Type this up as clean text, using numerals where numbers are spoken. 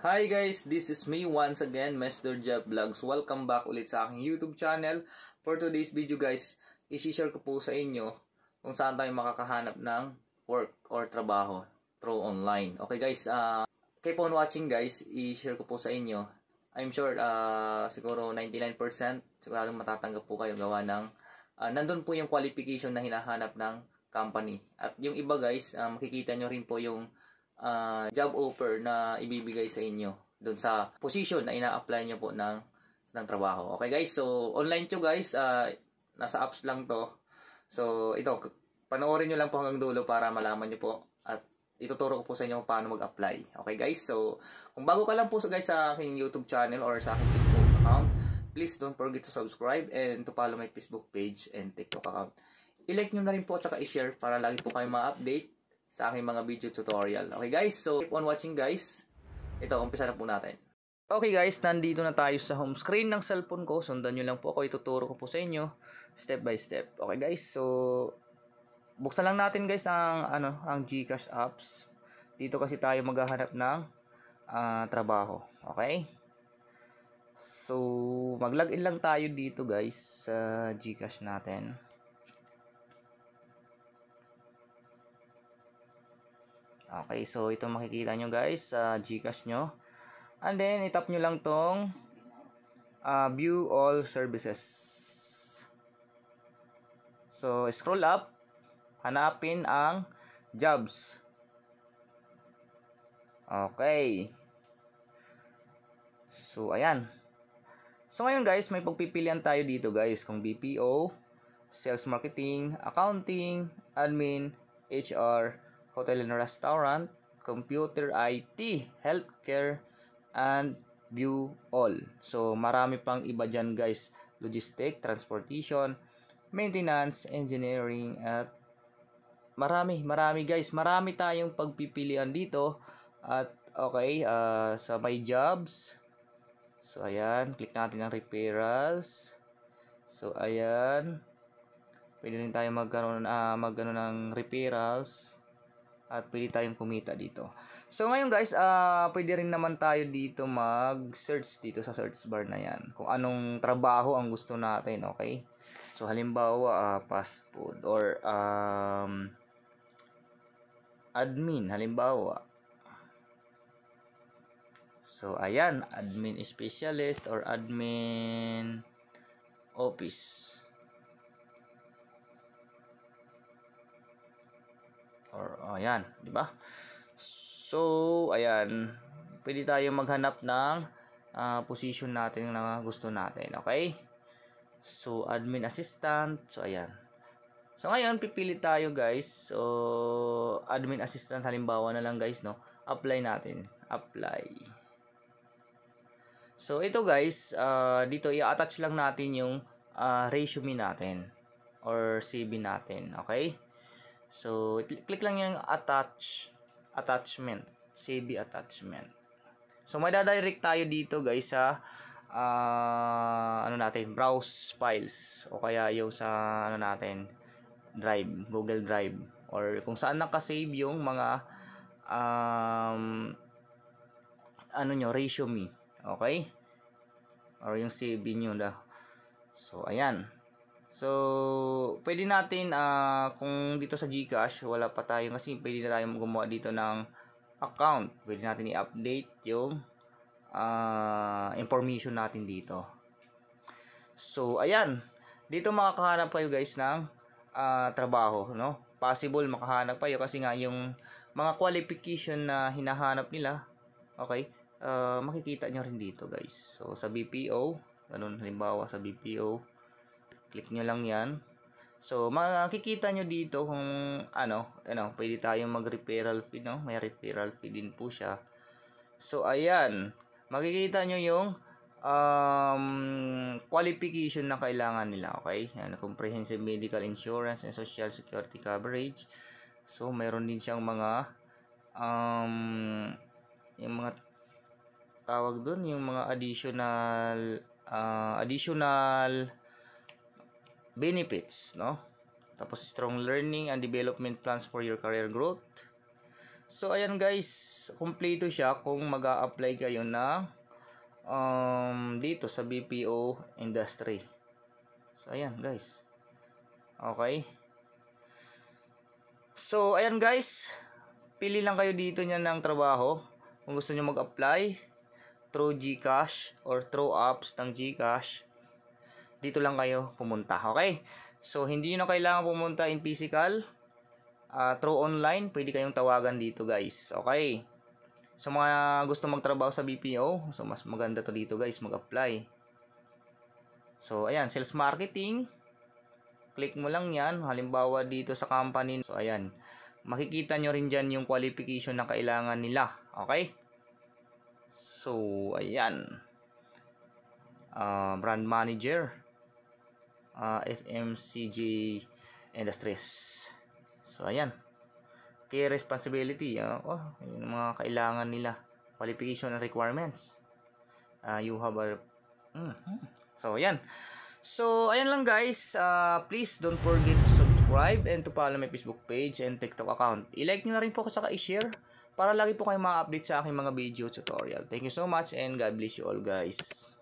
Hi guys, this is me once again, Mr. Jeff Vlogs. Welcome back ulit sa aking YouTube channel. For today's video guys, i-share ko po sa inyo kung saan tayo makakahanap ng work or trabaho through online. Okay guys, keep on watching guys, i-share ko po sa inyo. I'm sure siguro 99% siguro matatanggap po kayo gawa ng nandun po yung qualification na hinahanap ng company. At yung iba guys, makikita nyo rin po yung job offer na ibibigay sa inyo doon sa position na ina-apply nyo po ng trabaho. Okay guys, so online to guys, nasa apps lang to. So ito, panoorin nyo lang po hanggang dulo para malaman nyo po at ituturo ko po sa inyo kung paano mag-apply. Okay guys, so kung bago ka lang po guys sa aking YouTube channel or sa aking Facebook account, please don't forget to subscribe and to follow my Facebook page and TikTok account. I-like nyo na rin po at saka i-share para lagi po kayo ma-update sa aking mga video tutorial. Okay guys, so keep on watching guys. Ito, umpisa na po natin. Okay guys, nandito na tayo sa home screen ng cellphone ko. Sundan nyo lang po ako, ituturo ko po sa inyo step by step. Okay guys, so buksan lang natin guys ang GCash apps. Dito kasi tayo maghahanap ng trabaho. Okay? So mag-login lang tayo dito guys sa GCash natin. Okay, so ito makikita nyo guys sa GCash nyo. And then, itap nyo lang tong view all services. So, scroll up. Hanapin ang jobs. Okay. So, ayan. So, ngayon guys, may pagpipilian tayo dito guys. Kung BPO, sales marketing, accounting, admin, HR, hotel and restaurant, computer IT, healthcare, and view all. So, marami pang iba dyan guys. Logistic, transportation, maintenance, engineering, at marami guys. Marami tayong pagpipilian dito. At okay, sa my jobs. So, ayan. Click natin ang referrals. So, ayan. Pwede rin tayo magkaroon ng referrals. At pwede tayong kumita dito. So ngayon guys, pwede rin naman tayo dito mag-search dito sa search bar na yan. Kung anong trabaho ang gusto natin, okay? So halimbawa, fast food or admin, halimbawa. So ayan, admin specialist or admin office. Or ayan, di ba? So, ayan, pwede tayo maghanap ng position natin na gusto natin, okay? So, admin assistant. So, ayan. So, ngayon pipili tayo, guys. So, admin assistant halimbawa na lang, guys, no? Apply natin. Apply. So, ito, guys, dito i-attach lang natin yung resume natin or CV natin, okay? So, click lang yung attachment, CV attachment. So, may dadirect tayo dito guys sa browse files o kaya yung sa Drive, Google Drive or kung saan nakasave yung mga resume, okay? Or yung CV nyo na. So, ayan. So, pwede natin, kung dito sa GCash, wala pa tayo kasi pwede na tayo gumawa dito ng account. Pwede natin i-update yung information natin dito. So, ayan. Dito makakahanap kayo guys ng trabaho, no? Possible makahanap kayo kasi nga yung mga qualification na hinahanap nila, okay? Makikita nyo rin dito guys. So, sa BPO, ganun halimbawa sa BPO, click nyo lang yan. So, makikita nyo dito kung pwede tayong mag-referral fee, no? May referral fee din po siya. So, ayan. Makikita nyo yung qualification na kailangan nila, okay? Ayan, comprehensive medical insurance and social security coverage. So, meron din siyang mga yung mga tawag doon, yung mga additional benefits, no? Tapos strong learning and development plans for your career growth. So ayan guys, kumpleto siya kung mag-a-apply kayo na dito sa BPO industry. So ayan guys. Okay. So ayan guys, pili lang kayo dito niyan ng trabaho. Kung gusto niyo mag-apply through GCash or through apps ng GCash, dito lang kayo pumunta. Okay? So hindi niyo na kailangan pumunta in physical. Through online, pwede kayong tawagan dito guys. Okay. So mga gusto magtrabaho sa BPO, so mas maganda to dito guys, mag-apply. So ayan, sales marketing. Click mo lang yan. Halimbawa dito sa company. So ayan, makikita nyo rin dyan yung qualification na kailangan nila. Okay. So ayan, brand manager, FMCG industries. So ayan, key responsibility, yung mga kailangan nila, qualification and requirements. You have a so ayan. So ayan lang guys, please don't forget to subscribe and to follow my Facebook page and TikTok account. I-like nyo na rin po ako, saka i-share para lagi po kayong ma-update sa aking mga video tutorial. Thank you so much and God bless you all guys.